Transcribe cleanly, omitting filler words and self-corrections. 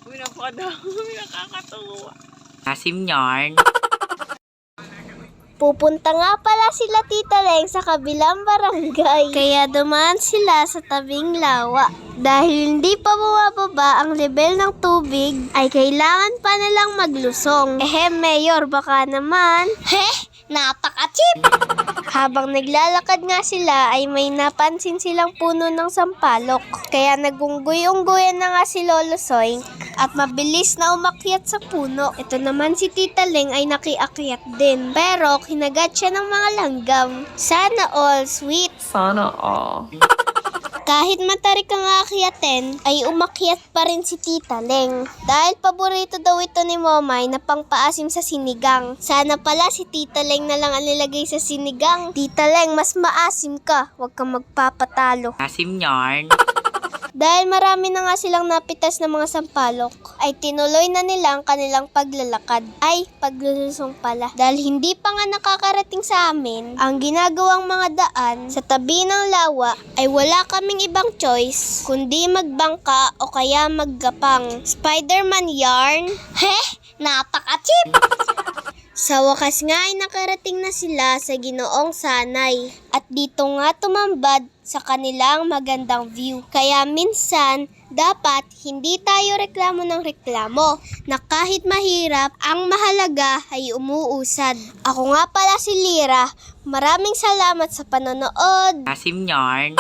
Uy, napakadami. Nakakatuwa. Asim yarn. Pupunta nga pala sila Tita Leng sa kabilang barangay. Kaya dumaan sila sa tabing lawa. Dahil hindi pa bumababa ang level ng tubig, ay kailangan pa nilang maglusong. Mayor, baka naman. Napaka-cheap! Habang naglalakad nga sila, ay may napansin silang puno ng sampalok. Kaya nagunggoy-unggoyan na nga si Lolo Soy at mabilis na umakyat sa puno. Ito naman si Tita Leng ay nakiakyat din. Pero kinagat siya ng mga langgam. Sana all sweet. Sana all. Kahit matarik ang aakyatin, ay umakyat pa rin si Tita Leng. Dahil paborito daw ito ni Momay na pangpaasim sa sinigang. Sana pala si Tita Leng na lang ang nilagay sa sinigang. Tita Leng, mas maasim ka. Huwag kang magpapatalo. Asim yarn. Dahil marami na nga silang napitas na mga sampalok, ay tinuloy na nila ang kanilang paglalakad. Ay, paglulusong pala. Dahil hindi pa nga nakakarating sa amin, ang ginagawang mga daan sa tabi ng lawa, ay wala kaming ibang choice, kundi magbangka o kaya maggapang. Spider-Man yarn? Napaka-cheap! Sa wakas nga ay nakarating na sila sa Ginoong Sanay. At dito nga tumambad sa kanilang magandang view. Kaya minsan, dapat hindi tayo reklamo ng reklamo na kahit mahirap, ang mahalaga ay umuusad. Ako nga pala si Lira. Maraming salamat sa panonood. Asim yarn.